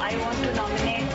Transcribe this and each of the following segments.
I want to nominate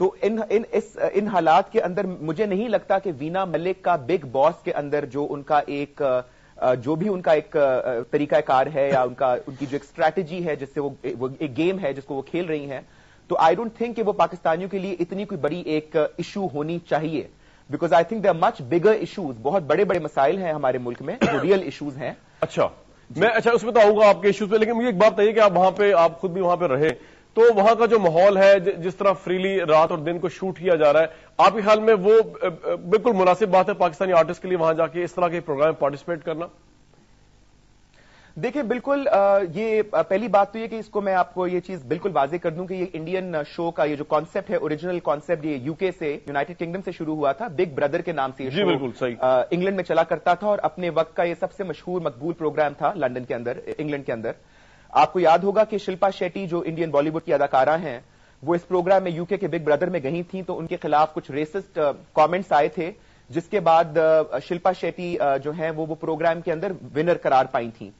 تو ان حالات کے اندر مجھے نہیں لگتا کہ وینا ملک کا بگ باس کے اندر جو ان کا ایک جو بھی ان کا ایک طریقہ کار ہے یا ان کی جو ایک اسٹریٹجی ہے جس سے وہ ایک گیم ہے جس کو وہ کھیل رہی ہیں، تو آئی ڈونٹ تھنک کہ وہ پاکستانیوں کے لیے اتنی کوئی بڑی ایک ایشو ہونی چاہیے، because I think they are much bigger issues. بہت بڑے بڑے مسائل ہیں ہمارے ملک میں جو ریئل ایشوز ہیں. اچھا میں اس میں تو آؤں گا آپ کے ایشوز پہ، لیکن مجھے ایک بات بتائیے کہ آپ وہاں پہ آپ خود بھی وہاں پہ رہے، تو وہاں کا جو ماحول ہے جس طرح فریلی رات اور دن کو شوٹ کیا جا رہا ہے، آپ کے خیال میں وہ بالکل مناسب بات ہے پاکستانی آرٹسٹ کے لیے وہاں جا کے اس طرح کے پروگرام میں پارٹیسپیٹ کرنا؟ دیکھیں بالکل یہ پہلی بات تو یہ کہ اس کو میں آپ کو یہ چیز بالکل واضح کر دوں کہ یہ انڈین شو کا یہ جو کانسیپٹ ہے، اوریجنل کانسیپٹ یہ یو کے سے، یونائٹڈ کنگڈم سے شروع ہوا تھا. بگ بردر کے نام سے یہ جی بالکل صحیح انگلینڈ میں چلا کرتا تھا اور اپنے وقت کا یہ سب سے مشہور مقبول پروگرام تھا لندن کے اندر، انگلینڈ کے اندر. آپ کو یاد ہوگا کہ شلپا شیٹی جو انڈین بالی ووڈ کی اداکارہ ہیں، وہ اس پروگرام میں یو کے بگ بردر میں گئی تھیں، تو ان کے خلاف کچھ ریسسٹ کامنٹس آئے تھے، جس کے بعد شلپا شیٹی جو ہیں وہ پروگرام کے اندر ونر قرار پائی تھیں.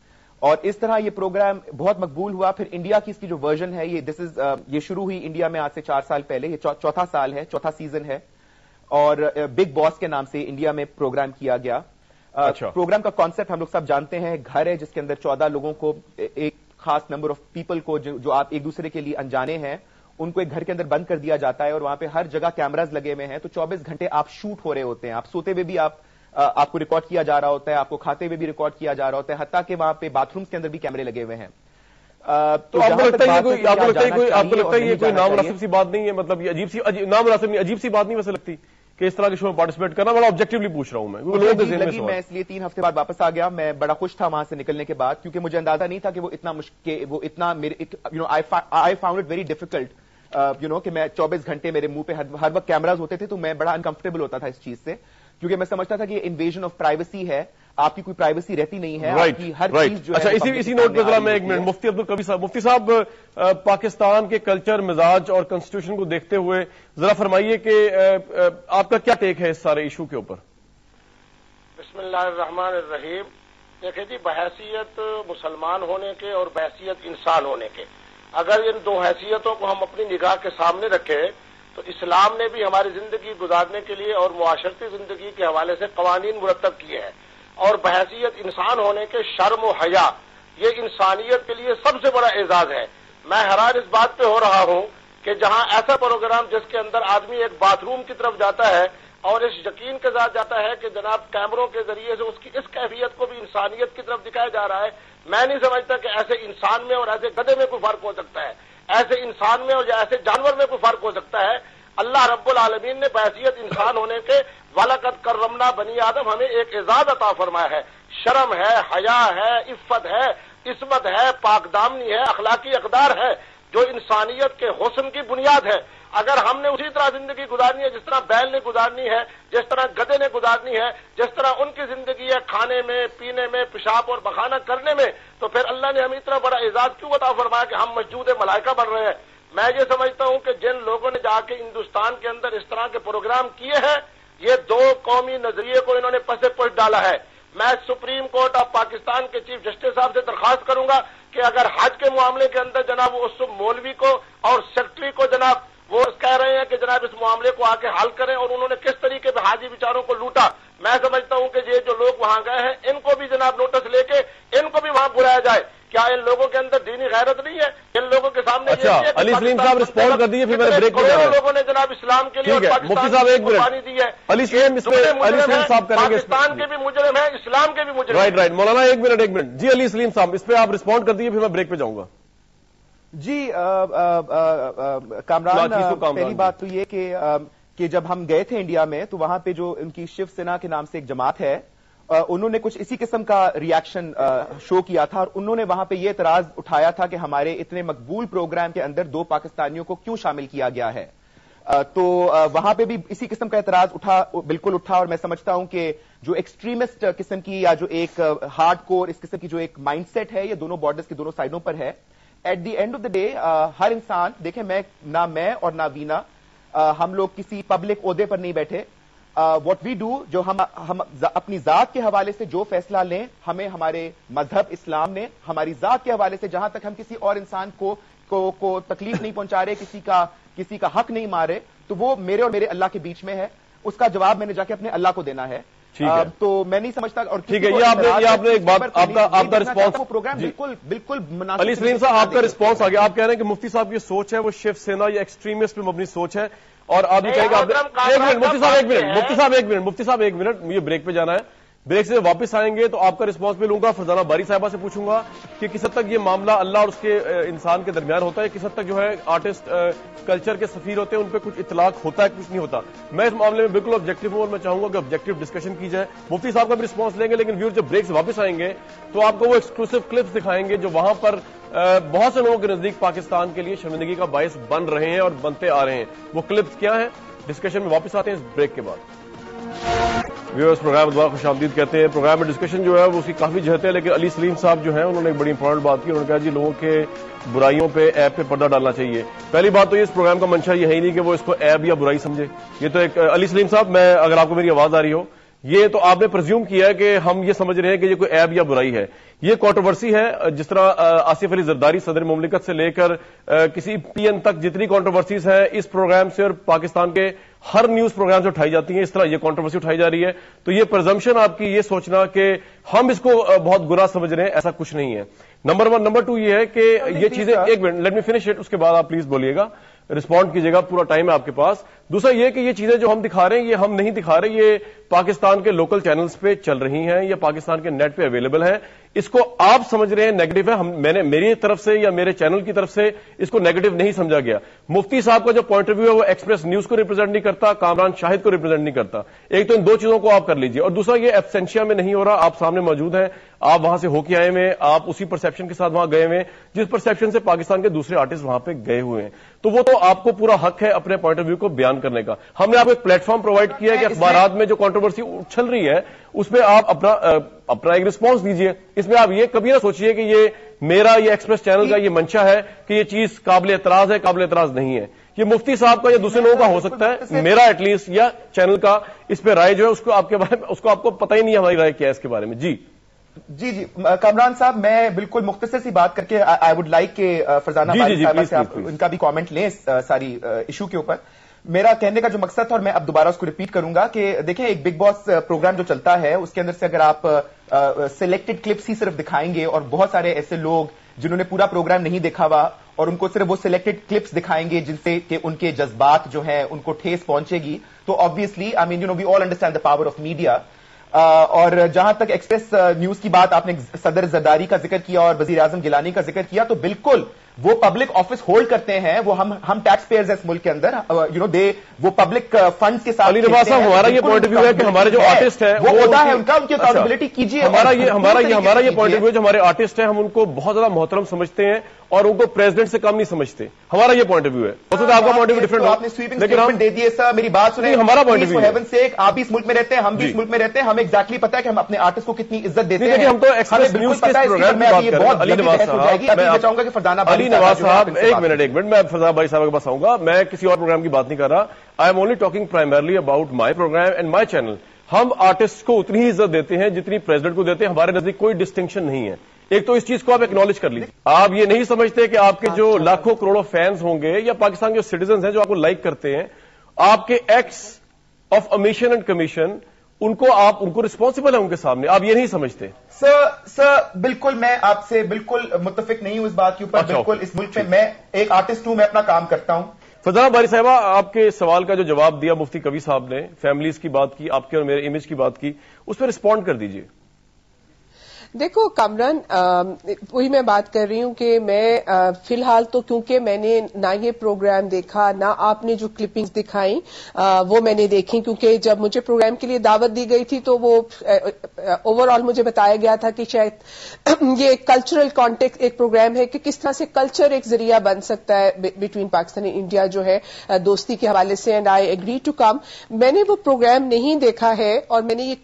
اور اس طرح یہ پروگرام بہت مقبول ہوا. پھر انڈیا کی اس کی جو ورژن ہے یہ شروع ہوئی انڈیا میں آج سے 4 سال پہلے، یہ چوتھا سال ہے، چوتھا سیزن ہے، اور بگ باس کے نام سے انڈیا میں پروگرام کیا گیا. پروگرام کا کانسیپٹ ہم لوگ سب جانتے ہیں، گھر ہے جس کے اندر 14 لوگوں کو، ایک خاص نمبر آف پیپل کو جو آپ ایک دوسرے کے لیے انجانے ہیں، ان کو ایک گھر کے اندر بند کر دیا جاتا ہے، اور وہاں پہ ہر جگہ کیمراز لگے ہوئے ہیں. تو 24 گھنٹے آپ شوٹ ہو رہے ہوتے ہیں، آپ سوتے ہوئے بھی آپ کو ریکارڈ کیا جا رہا ہوتا ہے، آپ کو کھاتے ہوئے بھی ریکارڈ کیا جا رہا ہوتا ہے، حتیٰ کہ وہاں پہ باتھ رومز کے اندر بھی کیمرے لگے ہوئے ہیں. تو آپ کو لگتا ہے یہ کوئی نامناسب سی بات نہیں ہے؟ مطلب یہ عجیب سی نامناسب نہیں، عجیب سی بات نہیں ویسے لگتی کہ اس طرح کے شو میں پارٹیسپیٹ کرنا؟ بڑا آبجیکٹیولی پوچھ رہا ہوں میں اس لیے 3 ہفتے بعد واپس آ گیا. میں بڑا خوش تھا وہاں سے نکلنے کے بعد، کیونکہ مجھے اندازہ نہیں تھا کہ I found it very difficult کہ میں 24 گھنٹے میرے منہ پہ ہر وقت کیمراز ہوتے تھے، تو میں بڑا انکمفرٹیبل ہوتا تھا اس چیز سے، کیونکہ میں سمجھتا تھا کہ یہ انویژن آف پرائیویسی ہے، آپ کی کوئی پرائیویسی رہتی نہیں ہے، آپ کی ہر چیز جو ہے. اچھا اسی نوٹ پہ ذرا میں ایک منٹ، مفتی عبدالقوی صاحب، مفتی صاحب پاکستان کے کلچر، مزاج اور کانسٹیٹیوشن کو دیکھتے ہوئے ذرا فرمائیے کہ آپ کا کیا ٹیک ہے اس سارے ایشو کے اوپر؟ بسم اللہ الرحمن الرحیم. دیکھیں جی، بحیثیت مسلمان ہونے کے اور بحیثیت انسان ہونے کے، اگر ان 2 حیثیتوں کو ہم اپنی نگاہ کے سامنے رکھیں تو اسلام نے بھی ہماری زندگی گزارنے کے لیے اور معاشرتی زندگی کے حوالے سے قوانین مرتب کیے ہیں. اور بحیثیت انسان ہونے کے شرم و حیا، یہ انسانیت کے لیے سب سے بڑا اعزاز ہے. میں حیران اس بات پہ ہو رہا ہوں کہ جہاں ایسا پروگرام جس کے اندر آدمی ایک باتھ روم کی طرف جاتا ہے اور اس یقین کے ساتھ جاتا ہے کہ جناب کیمروں کے ذریعے سے اس کی اس کیفیت کو بھی انسانیت کی طرف دکھایا جا رہا ہے، میں نہیں سمجھتا کہ ایسے انسان میں اور ایسے گدھے میں کوئی فرق ہو سکتا ہے، ایسے انسان میں اور ایسے جانور میں کوئی فرق ہو سکتا ہے. اللہ رب العالمین نے بحیثیت انسان ہونے کے وَلَقَدْ كَرَّمْنَا بنی آدم ہمیں ایک اعزاز عطا فرمایا ہے. شرم ہے، حیا ہے، عفت ہے، عصمت ہے، پاک دامنی ہے، اخلاقی اقدار ہے، جو انسانیت کے حسن کی بنیاد ہے. اگر ہم نے اسی طرح زندگی گزارنی ہے جس طرح بیل نے گزارنی ہے، جس طرح گدھے نے گزارنی ہے، جس طرح ان کی زندگی ہے کھانے میں، پینے میں، پیشاب اور پخانہ کرنے میں، تو پھر اللہ نے ہمیں اتنا بڑا اعزاز کیوں عطا فرمایا کہ ہم مسجود ملائکہ بن رہے ہیں. میں یہ سمجھتا ہوں کہ جن لوگوں نے جا کے ہندوستان کے اندر اس طرح کے پروگرام کیے ہیں، یہ 2 قومی نظریے کو انہوں نے پسے پش ڈالا ہے. میں سپریم کورٹ آف پاکستان کے چیف جسٹس صاحب سے درخواست کروں گا کہ اگر حج کے معاملے کے اندر جناب اس مولوی کو اور سیکٹری کو جناب وہ کہہ رہے ہیں کہ جناب اس معاملے کو آ کے حل کریں، اور انہوں نے کس طریقے سے حاجی بیچاروں کو لوٹا، میں سمجھتا ہوں کہ یہ جو لوگ وہاں گئے ہیں ان کو بھی جناب نوٹس لے کے ان کو بھی وہاں بلایا جائے. کیا ان لوگوں کے اندر دینی غیرت نہیں ہے؟ ان لوگوں کے سامنے علی سلیم صاحب رسپونڈ کر دیجیے، پھر میں بریک کروڑوں لوگوں نے جناب اسلام کے لیے مفتی صاحب ایک منٹ دی ہے. علی سلیم صاحب کریں گے، پاکستان کے بھی مجرم ہیں، اسلام کے بھی مجرم ہیں. رائٹ مولانا ایک منٹ جی. علی سلیم صاحب اس پہ آپ رسپونڈ کر دیجیے، پھر میں بریک پہ جاؤں گا. جی کامران، پہلی بات تو یہ کہ جب ہم گئے تھے انڈیا میں تو وہاں پہ جو ان کی شیو سینا کے نام سے ایک جماعت ہے، انہوں نے کچھ اسی قسم کا ریاکشن شو کیا تھا، اور انہوں نے وہاں پہ یہ اعتراض اٹھایا تھا کہ ہمارے اتنے مقبول پروگرام کے اندر 2 پاکستانیوں کو کیوں شامل کیا گیا ہے. تو وہاں پہ بھی اسی قسم کا اعتراض بالکل اٹھا، اور میں سمجھتا ہوں کہ جو ایکسٹریمسٹ قسم کی یا جو ایک ہارڈ کور اس قسم کی جو ایک مائنڈ سیٹ ہے، یہ دونوں بارڈرز کی دونوں سائڈوں پر ہے. At the end of the day ہر انسان، دیکھیں نہ میں اور نہ وینا ہم لوگ کسی پبلک عہدے پر نہیں بیٹھے. واٹ وی ڈو، جو ہم اپنی ذات کے حوالے سے جو فیصلہ لیں، ہمیں ہمارے مذہب اسلام نے ہماری ذات کے حوالے سے جہاں تک ہم کسی اور انسان کو کو تکلیف نہیں پہنچا رہے, کسی کا حق نہیں مارے, تو وہ میرے اور میرے اللہ کے بیچ میں ہے. اس کا جواب میں نے جا کے اپنے اللہ کو دینا ہے. تو میں نہیں سمجھتا. اور ٹھیک ہے, یہ آپ نے ایک بات, آپ کا رسپانس, وہ پروگرام بالکل مناسب. علی سلیم صاحب, آپ کا رسپانس آ گیا. آپ کہہ رہے ہیں کہ مفتی صاحب کی سوچ ہے وہ شیو سینا یا ایکسٹریمسٹ پہ مبنی سوچ ہے, اور آپ بھی کہیں گے مفتی صاحب ایک منٹ, مجھے بریک پہ جانا ہے. بریک سے واپس آئیں گے تو آپ کا رسپانس بھی لوں گا. فرزانہ باری صاحبہ سے پوچھوں گا کہ کس حد تک یہ معاملہ اللہ اور اس کے انسان کے درمیان ہوتا ہے, کس حد تک جو ہے آرٹسٹ کلچر کے سفیر ہوتے ہیں, ان پہ کچھ اطلاق ہوتا ہے, کچھ نہیں ہوتا. میں اس معاملے میں بالکل آبجیکٹو ہوں اور میں چاہوں گا کہ آبجیکٹو ڈسکشن کی جائے. مفتی صاحب کا بھی رسپانس لیں گے, لیکن ویور جب بریک سے واپس آئیں گے تو آپ کو وہ ایکسکلوسیو کلپس دکھائیں گے جو وہاں پر بہت سے لوگوں کے نزدیک پاکستان کے لیے شرمندگی کا باعث بن رہے ہیں اور بنتے آ رہے ہیں. وہ کلپس کیا ہیں, ڈسکشن میں واپس آتے ہیں اس بریک کے بعد. ویورز, پروگرام دوبارہ خوش آمدید کہتے ہیں. پروگرام میں ڈسکشن جو ہے وہ اس کی کافی جہت ہے, لیکن علی سلیم صاحب جو ہیں انہوں نے ایک بڑی امپورٹنٹ بات کی. انہوں نے کہا جی لوگوں کے برائیوں پہ, ایپ پہ پردہ ڈالنا چاہیے. پہلی بات تو یہ اس پروگرام کا منشا یہ ہے ہی نہیں کہ وہ اس کو ایب یا برائی سمجھے. یہ تو ایک علی سلیم صاحب, میں اگر آپ کو میری آواز آ رہی ہو, یہ تو آپ نے پرزیوم کیا ہے کہ ہم یہ سمجھ رہے ہیں کہ یہ کوئی ایب یا برائی ہے. یہ کنٹروورسی ہے. جس طرح آصف علی زرداری صدر مملکت سے لے کر کسی پی این تک جتنی کنٹروورسیز ہیں اس پروگرام سے اور پاکستان کے ہر نیوز پروگرام سے اٹھائی جاتی ہیں, اس طرح یہ کنٹروورسی اٹھائی جا رہی ہے. تو یہ پرزمپشن آپ کی یہ سوچنا کہ ہم اس کو بہت گناہ سمجھ رہے ہیں, ایسا کچھ نہیں ہے. نمبر 1. نمبر 2 یہ ہے کہ یہ چیزیں, ایک minute let me finish it, اس کے بعد آپ پلیز بولیے گا, رسپونڈ کیجیے گا, پورا ٹائم ہے آپ کے پاس. دوسرا یہ کہ یہ چیزیں جو ہم دکھا رہے ہیں یہ ہم نہیں دکھا رہے, یہ پاکستان کے لوکل چینلز پہ چل رہی ہیں یا پاکستان کے نیٹ پہ اویلیبل ہیں. اس کو آپ سمجھ رہے ہیں نیگیٹو ہے, میری طرف سے یا میرے چینل کی طرف سے اس کو نیگیٹو نہیں سمجھا گیا. مفتی صاحب کا جو پوائنٹ آف ویو ہے وہ ایکسپریس نیوز کو ریپرزینٹ نہیں کرتا, کامران شاہد کو ریپرزینٹ نہیں کرتا. ایک تو ان دو چیزوں کو آپ کر لیجئے, اور دوسرا یہ ایبسینشیا میں نہیں ہو رہا, آپ سامنے موجود ہیں, آپ وہاں سے ہو کے آئے ہوئے, آپ اسی پرسپشن کے ساتھ وہاں گئے ہوئے جس پرسپشن سے پاکستان کے دوسرے آرٹسٹ وہاں پہ گئے ہوئے ہیں. تو وہ تو آپ کو پورا حق ہے اپنے پوائنٹ آف ویو کو بیان کرنے کا. ہم نے آپ کو ایک پلیٹ فارم پرووائڈ کیا ہے کہ اخبارات میں جو کنٹروورسی چل رہی ہے اس پہ آپ اپنا ایک رسپانس دیجئے. اس میں آپ یہ کبھی نہ سوچئے کہ یہ میرا یہ ایکسپریس چینل کا یہ منشا ہے کہ یہ چیز قابل اعتراض ہے, قابل اعتراض نہیں ہے. یہ مفتی صاحب کا یا دوسرے لوگوں کا ہو سکتا ہے, میرا ایٹ لیسٹ یا چینل کا اس پہ رائے جو ہے اس کو آپ کے بارے میں, اس کو آپ کو پتہ ہی نہیں ہے ہماری رائے کیا ہے اس کے بارے میں. جی کامران صاحب, میں بالکل مختصر سی بات کر کے آئی وڈ لائک کہ فرزانہ صاحبہ سے آپ ان کا بھی کامنٹ لیں ساری ایشو کے اوپر. میرا کہنے کا جو مقصد تھا, اور میں اب دوبارہ اس کو ریپیٹ کروں گا, کہ دیکھیں ایک بگ باس پروگرام جو چلتا ہے اس کے اندر سے اگر آپ سلیکٹڈ کلپس ہی صرف دکھائیں گے, اور بہت سارے ایسے لوگ جنہوں نے پورا پروگرام نہیں دیکھا ہوا اور ان کو صرف وہ سلیکٹڈ کلپس دکھائیں گے جن سے کہ ان کے جذبات جو ہیں ان کو ٹھیس پہنچے گی, تو obviously I mean we all understand the power of media. اور جہاں تک ایکسپریس نیوز کی بات, آپ نے صدر زرداری کا ذکر کیا اور وزیر اعظم گیلانی کا ذکر کیا, تو بالکل وہ پبلک آفس ہولڈ کرتے ہیں, وہ ہم ٹیکس پیئرز ہیں اس ملک کے اندر, وہ پبلک فنڈز کے ساتھ. علی نواز صاحب, ہمارا یہ پوائنٹ آف ویو ہے کہ ہمارے جو آرٹسٹ ہیں وہ ہوتا ہے ان کا, ان کی اکاؤنٹیبلٹی کیجیے. ہمارا یہ پوائنٹ آف ویو, جو ہمارے آرٹسٹ ہیں ہم ان کو بہت زیادہ محترم سمجھتے ہیں اور ان کو پریزیڈنٹ سے کم نہیں سمجھتے. ہمارا یہ پوائنٹ آف ویو ہے. ہو سکتا ہے آپ کا پوائنٹ آف ویو ڈفرنٹ ہو, آپ نے سویپنگ اسٹیٹمنٹ دے دیے. سر میری بات سنیں, ہمارا پوائنٹ آف ویو ہیون سیک, آپ بھی اس ملک میں رہتے ہیں, ہم بھی اس ملک میں رہتے ہیں, ہمیں ایگزیکٹلی پتا ہے کہ ہم اپنے آرٹسٹ کو کتنی عزت دیتے ہیں. ہم تو ایکسپریس نیوز کے پروگرام میں بات کر رہے ہیں. علی نواز صاحب, میں چاہوں گا کہ فرزانہ علی نواز صاحب ایک منٹ میں فرزانہ بھائی صاحب کے پاس آؤں گا. میں کسی اور پروگرام کی بات نہیں کر رہا. I am only talking primarily about my program and my channel. ہم آرٹسٹ کو اتنی ہی عزت دیتے ہیں جتنی پریزیڈنٹ کو دیتے ہیں. ہمارے نزدیک کوئی ڈسٹنکشن نہیں ہے. ایک تو اس چیز کو آپ ایکنالج کر لیجیے. آپ یہ نہیں سمجھتے کہ آپ کے جو لاکھوں کروڑوں فینز ہوں گے یا پاکستان کے سٹیزنز ہیں جو آپ کو لائک کرتے ہیں, آپ کے acts of omission and commission ان کو ریسپانسبل ہے ان کے سامنے, آپ یہ نہیں سمجھتے. سر بالکل میں آپ سے بالکل متفق نہیں ہوں اس بات کے اوپر. بالکل اس ملک میں میں ایک آرٹسٹ ہوں, میں اپنا کام کرتا ہوں. فرزانہ باری صاحبہ, آپ کے سوال کا جو جواب دیا مفتی کبھی صاحب نے, فیملیز کی بات کی, آپ کے اور میرے امیج کی بات کی, اس پہ رسپونڈ کر دیجیے. دیکھو کامران, وہی میں بات کر رہی ہوں کہ میں فی الحال تو کیونکہ میں نے نہ یہ پروگرام دیکھا نہ آپ نے جو کلپنگز دکھائیں وہ میں نے دیکھی, کیونکہ جب مجھے پروگرام کے لیے دعوت دی گئی تھی تو وہ اوور آل مجھے بتایا گیا تھا کہ شاید یہ کلچرل کانٹیکٹ ایک پروگرام ہے کہ کس طرح سے کلچر ایک ذریعہ بن سکتا ہے بٹوین پاکستان اینڈ انڈیا جو ہے دوستی کے حوالے سے, and I agree to come. میں نے وہ پروگرام نہیں دیکھا ہے اور میں نے یہ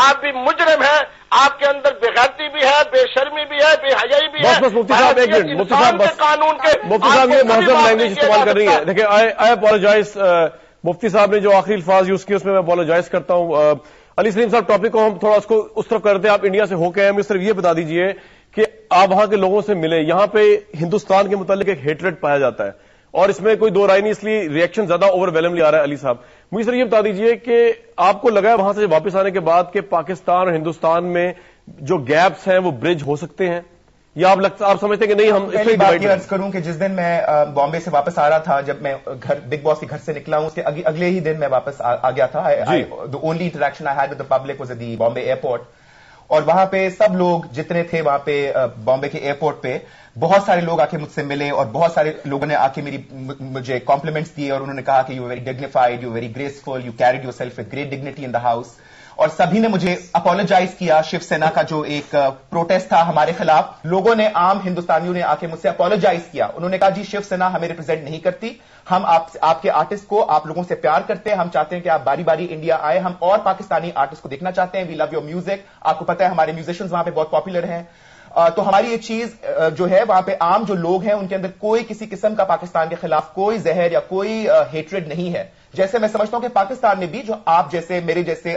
آپ بھی مجرم ہیں, آپ کے اندر بےغیرتی بھی ہے, بے شرمی بھی ہے, بے حیائی بھی ہے. بس مفتی صاحب ایک منٹ, مفتی صاحب بس قانون کے مفتی صاحب یہ مہذب لینگویج استعمال کر رہی ہیں. دیکھیں آئی اپالوجائز, مفتی صاحب نے جو آخری الفاظ یوز کیے اس میں اپالوجائز کرتا ہوں. علی سلیم صاحب ٹاپک کو ہم تھوڑا اس طرف کرتے ہیں. آپ انڈیا سے ہو کے ہیں, ہمیں صرف یہ بتا دیجئے کہ آپ وہاں کے لوگوں سے ملے, یہاں پہ ہندوستان کے متعلق ایک ہیٹریڈ پایا جاتا ہے اور اس میں کوئی دو رائے نہیں, اس لیے ریئیکشن زیادہ اوور ویلملی آ رہا ہے. علی صاحب مجھے صرف یہ بتا دیجئے کہ آپ کو لگا ہے وہاں سے واپس آنے کے بعد کہ پاکستان اور ہندوستان میں جو گیپس ہیں وہ برج ہو سکتے ہیں, یا آپ سمجھتے ہیں کہ نہیں ہم اس پہلی بات یہ عرض کروں کہ جس دن میں بامبے سے واپس آ رہا تھا, جب میں بگ باس کے گھر سے نکلا ہوں, اس کے اگلے ہی دن میں واپس آ گیا تھا. the only interaction I had with the public was at the Bombay airport. اور وہاں پہ سب لوگ جتنے تھے وہاں پہ بامبے کے ایئرپورٹ پہ, بہت سارے لوگ آ کے مجھ سے ملے اور بہت سارے لوگوں نے آ کے مجھے کمپلیمنٹس دیے اور انہوں نے کہا کہ you very dignified, you very graceful, you carried your self with great dignity in the house. اور سبھی نے مجھے اپالوجائز کیا. شیو سینا کا جو ایک پروٹیسٹ تھا ہمارے خلاف, لوگوں نے, عام ہندوستانیوں نے آ کے مجھ سے اپالوجائز کیا. انہوں نے کہا جی شیو سینا ہمیں ریپرزینٹ نہیں کرتی, ہم آپ کے آرٹسٹ کو, آپ لوگوں سے پیار کرتے ہیں, ہم چاہتے ہیں کہ آپ باری باری انڈیا آئے, ہم اور پاکستانی آرٹسٹ کو دیکھنا چاہتے ہیں. وی لو یور میوزک, آپ کو پتا ہے ہمارے میوزیشنز وہاں پہ بہت پاپولر ہیں. تو ہماری یہ چیز جو ہے وہاں پہ عام جو لوگ ہیں ان کے اندر کوئی کسی قسم کا پاکستان کے خلاف کوئی زہر یا کوئی ہیٹریڈ نہیں ہے. جیسے میں سمجھتا ہوں کہ پاکستان میں بھی جو آپ جیسے, میرے جیسے,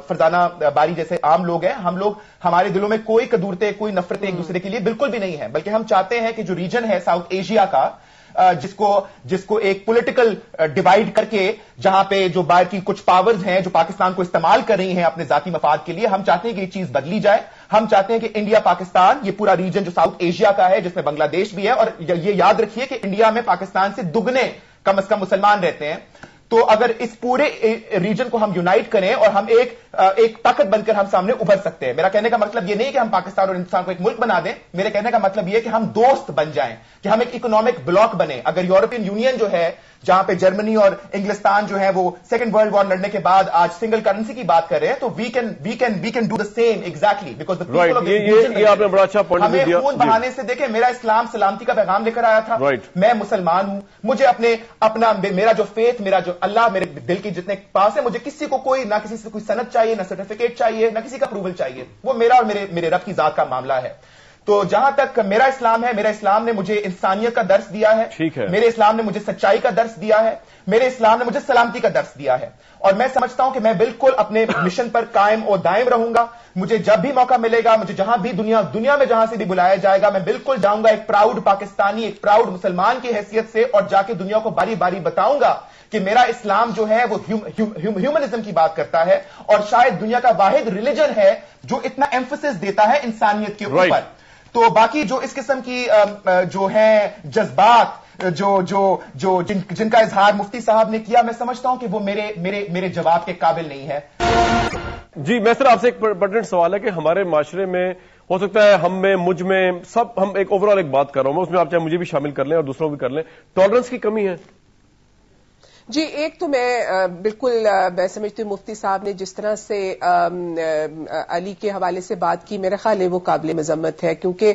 فرزانہ باری جیسے عام لوگ ہیں, ہم لوگ, ہمارے دلوں میں کوئی قدورتیں, کوئی نفرتیں ایک دوسرے کے لیے بالکل بھی نہیں ہے, بلکہ ہم چاہتے ہیں کہ جو ریجن ہے ساؤتھ ایشیا کا, جس کو ایک پولیٹیکل ڈیوائڈ کر کے, جہاں پہ جو باہر کی کچھ پاورز ہیں جو پاکستان کو استعمال کر رہی ہیں اپنے ذاتی مفاد کے لیے, ہم چاہتے ہیں کہ یہ چیز بدلی جائے. ہم چاہتے ہیں کہ انڈیا پاکستان, یہ پورا ریجن جو ساؤتھ ایشیا کا ہے جس میں بنگلہ دیش بھی ہے, اور یہ یاد رکھیے کہ انڈیا میں پاکستان سے دگنے کم از کم مسلمان رہتے ہیں. تو اگر اس پورے ریجن کو ہم یونائٹ کریں اور ہم ایک طاقت بن کر ہم سامنے ابھر سکتے ہیں. میرا کہنے کا مطلب یہ نہیں کہ ہم پاکستان اور ہندوستان کو ایک ملک بنا دیں, میرے کہنے کا مطلب یہ کہ ہم دوست بن جائیں, کہ ہم ایک اکنامک بلاک بنے. اگر یورپین یونین جو ہے, جہاں پہ جرمنی اور انگلستان جو ہے وہ سیکنڈ ورلڈ وار لڑنے کے بعد آج سنگل کرنسی کی بات کر رہے ہیں, تو we can do the same exactly, because ہمیں خون بہانے سے, دیکھیں میرا اسلام سلامتی کا پیغام لے کر آیا تھا. میں مسلمان ہوں, مجھے اپنا میرا جو فیتھ, میرا جو اللہ میرے دل کے جتنے پاس ہے, مجھے کسی کو کوئی, نہ کسی سے کوئی سند چاہیے, نہ سرٹیفکیٹ چاہیے, نہ کسی کا اپروول چاہیے. وہ میرا اور میرے رب کی ذات کا معاملہ ہے. تو جہاں تک میرا اسلام ہے, میرا اسلام نے مجھے انسانیت کا درس دیا ہے, میرے اسلام نے مجھے سچائی کا درس دیا ہے, میرے اسلام نے مجھے سلامتی کا درس دیا ہے. اور میں سمجھتا ہوں کہ میں بالکل اپنے مشن پر قائم اور دائم رہوں گا. مجھے جب بھی موقع ملے گا, مجھے جہاں بھی دنیا میں جہاں سے بھی بلایا جائے گا, میں بالکل جاؤں گا ایک پراؤڈ پاکستانی, ایک پراؤڈ مسلمان کی حیثیت سے, اور جا کے دنیا کو باری باری بتاؤں گا کہ میرا اسلام جو ہے وہ ہیومنزم کی بات کرتا ہے, اور شاید دنیا کا واحد ریلیجن ہے جو اتنا ایمفسس دیتا ہے انسانیت کے اوپر. تو باقی جو اس قسم کی جو ہے جذبات جن کا اظہار مفتی صاحب نے کیا, میں سمجھتا ہوں کہ وہ میرے جواب کے قابل نہیں ہے. جی میں سر آپ سے ایک پرٹنٹ سوال ہے کہ ہمارے معاشرے میں ہو سکتا ہے ہم میں, مجھ میں, سب, ہم ایک اوور آل ایک بات کر رہا ہوں میں, اس میں آپ چاہے مجھے بھی شامل کر لیں اور دوسروں بھی کر لیں, ٹالرنس کی کمی ہے. جی ایک تو میں بالکل میں سمجھتی ہوں مفتی صاحب نے جس طرح سے علی کے حوالے سے بات کی, میرا خیال ہے وہ قابل مذمت ہے, کیونکہ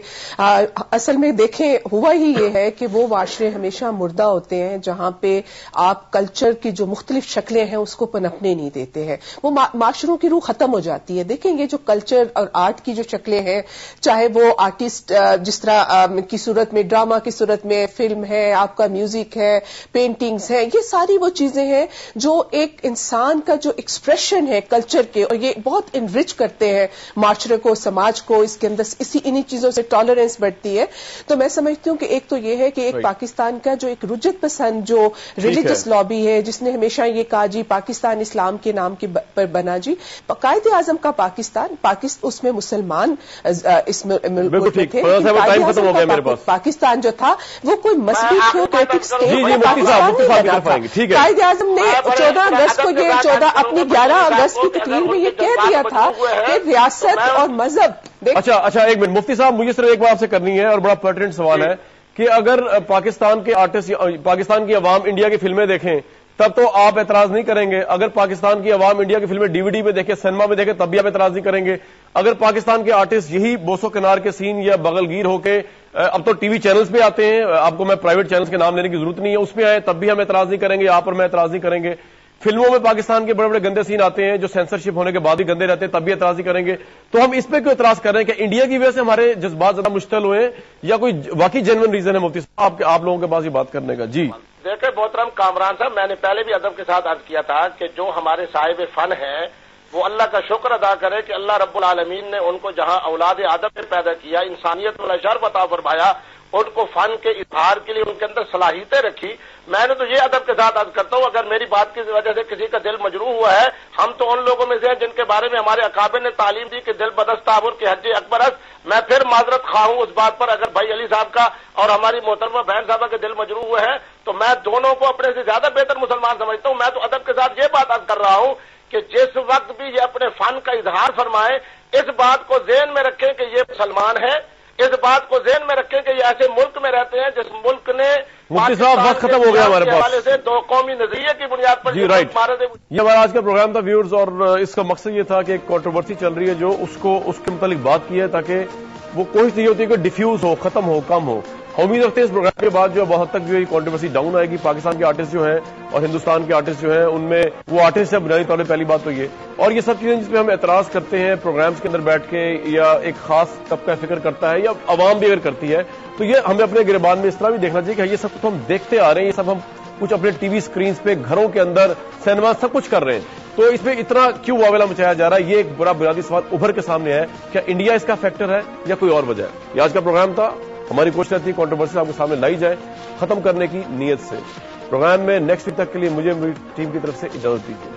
اصل میں دیکھیں ہوا ہی یہ ہے کہ وہ معاشرے ہمیشہ مردہ ہوتے ہیں جہاں پہ آپ کلچر کی جو مختلف شکلیں ہیں اس کو پنپنے نہیں دیتے ہیں. وہ معاشروں کی روح ختم ہو جاتی ہے. دیکھیں یہ جو کلچر اور آرٹ کی جو شکلیں ہیں, چاہے وہ آرٹسٹ جس طرح کی صورت میں, ڈرامہ کی صورت میں, فلم ہے, آپ کا میوزک ہے, پینٹنگز ہیں, یہ ساری وہ چیزیں ہیں جو ایک انسان کا جو ایکسپریشن ہے کلچر کے, اور یہ بہت انرچ کرتے ہیں معاشرے کو, سماج کو. اس کے اندر انہی چیزوں سے ٹالرنس بڑھتی ہے. تو میں سمجھتی ہوں کہ ایک تو یہ ہے کہ ایک پاکستان کا جو ایک رجت پسند جو ریلیجس لابی ہے, جس نے ہمیشہ یہ کہا جی پاکستان اسلام کے نام کے پر بنا, جی قائد اعظم کا پاکستان اس میں مسلمان اس ملک میں تھے. پاکستان جو تھا وہ کوئی مذہبی تھیوکریٹک اسٹیٹ. قائد اعظم نے 14 اگست کو یہ 11 اگست کی تقریر میں یہ کہہ دیا تھا کہ ریاست اور مذہب. اچھا ایک منٹ مفتی صاحب, مجھے صرف ایک بار آپ سے کرنی ہے اور بڑا پرٹنٹ سوال ہے کہ اگر پاکستان کے آرٹسٹ, پاکستان کی عوام انڈیا کی فلمیں دیکھیں تب تو آپ اعتراض نہیں کریں گے, اگر پاکستان کی عوام انڈیا کی فلمیں ڈی وی ڈی پہ دیکھیں, سینما میں دیکھیں, تب بھی آپ اعتراض نہیں کریں گے. اگر پاکستان کے آرٹسٹ یہی بوسو کنار کے سین یا بغل گیر ہو کے, اب تو ٹی وی چینلز پہ آتے ہیں, آپ کو میں پرائیویٹ چینلز کے نام لینے کی ضرورت نہیں ہے, اس پہ آئے تب بھی ہم اعتراض نہیں کریں گے, آپ اور میں اعتراض نہیں کریں گے. فلموں میں پاکستان کے بڑے بڑے گندے سین آتے ہیں جو سینسرشپ ہونے کے بعد بھی گندے رہتے ہیں، تب بھی اعتراض ہی کریں گے. تو ہم اس پہ کیوں اعتراض کر رہے ہیں کہ انڈیا کی وجہ سے ہمارے جذبات زیادہ مشتعل ہوئے یا کوئی واقعی جینوئن ریزن ہے مفتی صاحب آپ لوگوں کے پاس یہ بات کرنے کا؟ جی دیکھیں محترم کامران صاحب، میں نے پہلے بھی ادب کے ساتھ عرض کیا تھا کہ جو ہمارے صاحب فن ہیں وہ اللہ کا شکر ادا کرے کہ اللہ رب العالمین نے ان کو جہاں اولاد آدم میں پیدا کیا، انسانیت والا شرف عطا فرمایا، ان کو فن کے اظہار کے لیے ان کے اندر صلاحیتیں رکھی. میں نے تو یہ ادب کے ساتھ عرض کرتا ہوں اگر میری بات کی وجہ سے کسی کا دل مجروح ہوا ہے، ہم تو ان لوگوں میں سے ہیں جن کے بارے میں ہمارے اکابر نے تعلیم دی کہ دل بدست تعبر کے حج اکبر است. میں پھر معذرت خواہ ہوں اس بات پر اگر بھائی علی صاحب کا اور ہماری محترمہ بہن صاحبہ کے دل مجروح ہوئے ہیں، تو میں دونوں کو اپنے سے زیادہ بہتر مسلمان سمجھتا ہوں. میں تو ادب کے ساتھ یہ بات عرض کر رہا ہوں کہ جس وقت بھی یہ اپنے فن کا اظہار فرمائیں، اس بات کو ذہن میں رکھیں کہ یہ مسلمان ہے، اس بات کو ذہن میں رکھیں کہ یہ ایسے ملک میں رہتے ہیں جس ملک نے مفتی صاحب وقت ختم ہو گیا ہمارے پاس سے دو قومی نظریے کی بنیاد پر. جی رائٹ، یہ ہمارا آج کا پروگرام تھا ویورز، اور اس کا مقصد یہ تھا کہ ایک کنٹروورسی چل رہی ہے جو اس کے متعلق بات کی ہے تاکہ وہ کوشش یہ ہوتی ہے کہ ڈیفیوز ہو، ختم ہو، کم ہو. امید رکھتے ہیں اس پروگرام کے بعد جو بہت تک جو یہ کنٹروورسی ڈاؤن آئے گی. پاکستان کے آرٹسٹ جو ہیں اور ہندوستان کے آرٹسٹ جو ہیں ان میں وہ آرٹسٹ ہے بنیادی طور پہ، پہلی بات تو یہ. اور یہ سب چیزیں جس پہ ہم اعتراض کرتے ہیں پروگرامز کے اندر بیٹھ کے یا ایک خاص طبقہ فکر کرتا ہے یا عوام بھی اگر کرتی ہے، تو یہ ہمیں اپنے گریبان میں اس طرح بھی دیکھنا چاہیے کہ یہ سب کچھ ہم دیکھتے آ رہے ہیں، یہ سب ہم کچھ اپنے ٹی وی سکرینز پہ، گھروں کے اندر، سینما، سب کچھ کر رہے ہیں. تو اس میں اتنا کیوں واویلا مچایا جا رہا ہے؟ یہ ایک بڑا بنیادی سوال ابھر کے سامنے ہے. کیا انڈیا اس کا فیکٹر ہے یا کوئی اور وجہ ہے؟ یہ آج کا پروگرام تھا. ہماری کوشش رہتی ہے کنٹروورسی آپ کے سامنے لائی جائے ختم کرنے کی نیت سے. پروگرام میں نیکسٹ ویک تک کے لیے مجھے میری ٹیم کی طرف سے اجازت دیجیے.